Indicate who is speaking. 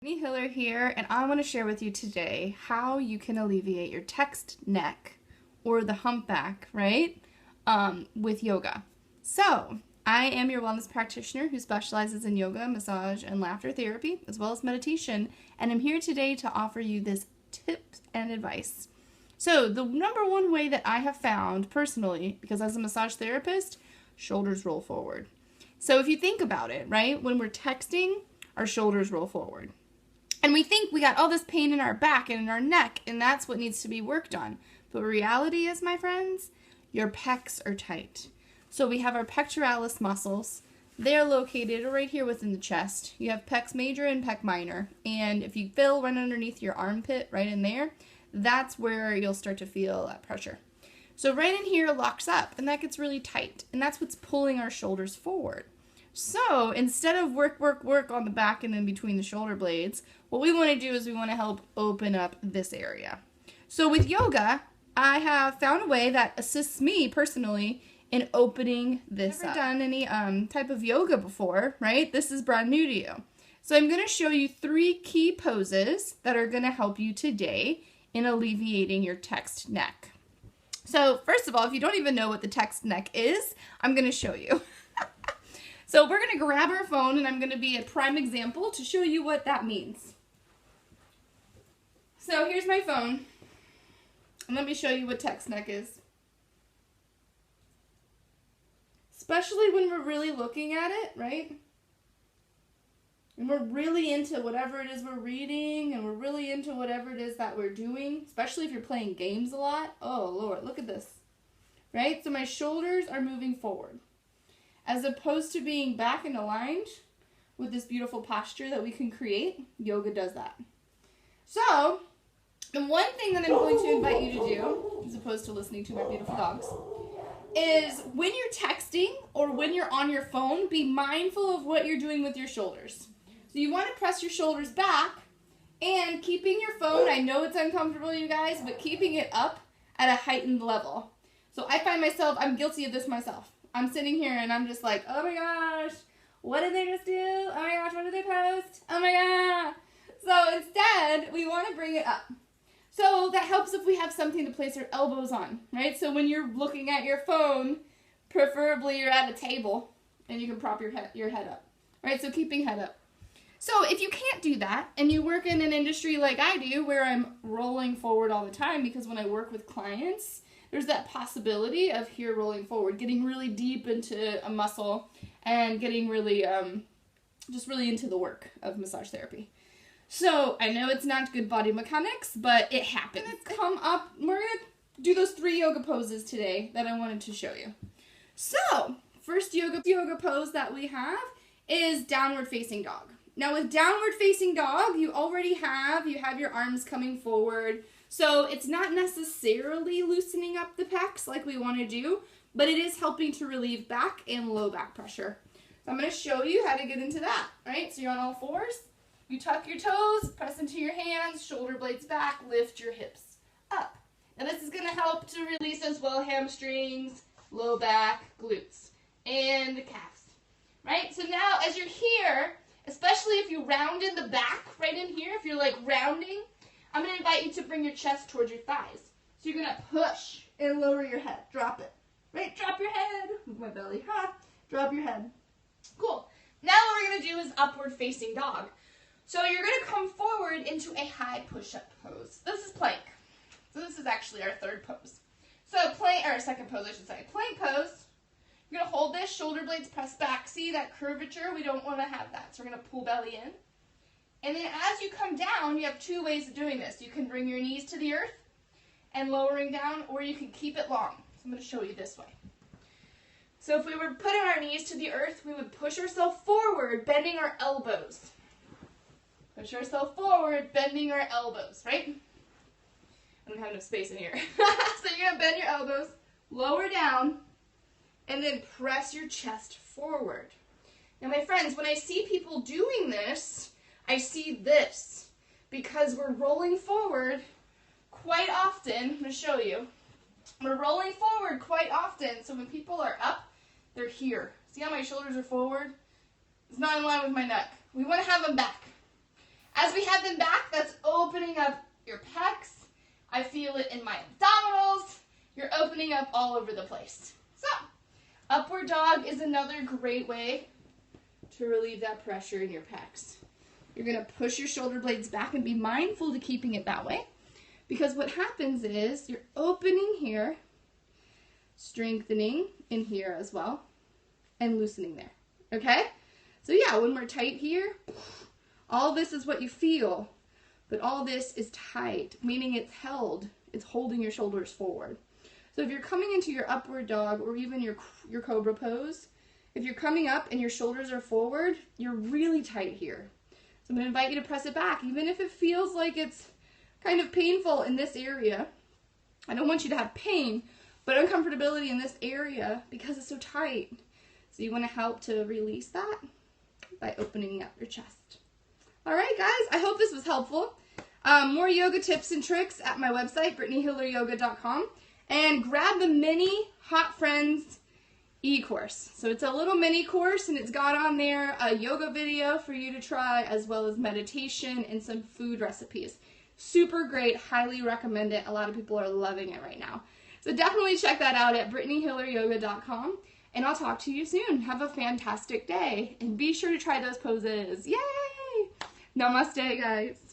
Speaker 1: Hiller here, and I want to share with you today how you can alleviate your text neck or the humpback, right, with yoga. So, I am your wellness practitioner who specializes in yoga, massage, and laughter therapy, as well as meditation, and I'm here today to offer you this tips and advice. So, the number one way that I have found personally, because as a massage therapist, shoulders roll forward. So, if you think about it, right, when we're texting, our shoulders roll forward. And we think we got all this pain in our back and in our neck, and that's what needs to be worked on. But reality is, my friends, your pecs are tight. So we have our pectoralis muscles. They're located right here within the chest. You have pecs major and pec minor. And if you feel right underneath your armpit, right in there, that's where you'll start to feel that pressure. So right in here locks up, and that gets really tight. And that's what's pulling our shoulders forward. So instead of work on the back and in between the shoulder blades, what we want to do is we want to help open up this area. So with yoga, I have found a way that assists me personally in opening this up. I've never done any type of yoga before, right? This is brand new to you. So I'm going to show you 3 key poses that are going to help you today in alleviating your text neck. So first of all, if you don't even know what the text neck is, I'm going to show you. So we're going to grab our phone, and I'm going to be a prime example to show you what that means. So here's my phone, and let me show you what text neck is. Especially when we're really looking at it, right? And we're really into whatever it is we're reading, and we're really into whatever it is that we're doing, especially if you're playing games a lot. Oh, Lord, look at this, right? So my shoulders are moving forward, as opposed to being back and aligned with this beautiful posture that we can create. Yoga does that. So, the one thing that I'm going to invite you to do, as opposed to listening to my beautiful dogs, is when you're texting or when you're on your phone, be mindful of what you're doing with your shoulders. So you want to press your shoulders back, and keeping your phone, I know it's uncomfortable, you guys, but keeping it up at a heightened level. So I find myself, I'm guilty of this myself. I'm sitting here and I'm just like, oh my gosh, what did they just do? Oh my gosh, what did they post? Oh my god. So instead, we want to bring it up. So that helps if we have something to place our elbows on, right? So when you're looking at your phone, preferably you're at a table and you can prop your head up, right? So keeping head up. So if you can't do that and you work in an industry like I do, where I'm rolling forward all the time, because when I work with clients, there's that possibility of here rolling forward, getting really deep into a muscle and getting really, just really into the work of massage therapy. So I know it's not good body mechanics, but it happens. Come up, we're going to do those 3 yoga poses today that I wanted to show you. So first yoga pose that we have is downward facing dog. Now with downward facing dog, you have your arms coming forward. So it's not necessarily loosening up the pecs like we want to do, but it is helping to relieve back and low back pressure. So I'm going to show you how to get into that, right? So you're on all fours, you tuck your toes, press into your hands, shoulder blades back, lift your hips up. Now this is going to help to release as well hamstrings, low back, glutes, and the calves, right? So now as you're here, especially if you round in the back, right in here, if you're like rounding, I'm going to invite you to bring your chest towards your thighs. So you're going to push and lower your head. Drop it. Right? Drop your head. Move my belly. Drop your head. Cool. Now what we're going to do is upward facing dog. So you're going to come forward into a high push-up pose. This is plank. So this is actually our 3rd pose. So plank, or 2nd pose I should say. Plank pose. You're going to hold this, shoulder blades pressed back. See that curvature? We don't want to have that. So we're going to pull belly in. And then as you come down, you have 2 ways of doing this. You can bring your knees to the earth and lowering down, or you can keep it long. So I'm going to show you this way. So if we were putting our knees to the earth, we would push ourselves forward, bending our elbows. Push ourselves forward, bending our elbows, right? I don't have enough space in here. So you're going to bend your elbows, lower down, and then press your chest forward. Now my friends, when I see people doing this, I see this, because we're rolling forward quite often. I'm going to show you. We're rolling forward quite often, so when people are up, they're here. See how my shoulders are forward? It's not in line with my neck. We want to have them back. As we head them back, that's opening up your pecs. I feel it in my abdominals. You're opening up all over the place. So, upward dog is another great way to relieve that pressure in your pecs. You're going to push your shoulder blades back and be mindful to keeping it that way, because what happens is you're opening here, strengthening in here as well, and loosening there, okay? So yeah, when we're tight here, all this is what you feel, but all this is tight, meaning it's held, it's holding your shoulders forward. So if you're coming into your upward dog or even your cobra pose, if you're coming up and your shoulders are forward, you're really tight here. So I'm going to invite you to press it back, even if it feels like it's kind of painful in this area. I don't want you to have pain, but uncomfortability in this area because it's so tight. So you want to help to release that by opening up your chest. All right, guys, I hope this was helpful. More yoga tips and tricks at my website, brittanyhilleryoga.com. And grab the mini Hot Friends e-course. So it's a little mini course, and it's got on there a yoga video for you to try, as well as meditation and some food recipes. Super great. Highly recommend it. A lot of people are loving it right now. So definitely check that out at brittanyhilleryoga.com. And I'll talk to you soon. Have a fantastic day. And be sure to try those poses. Yay! Namaste, guys.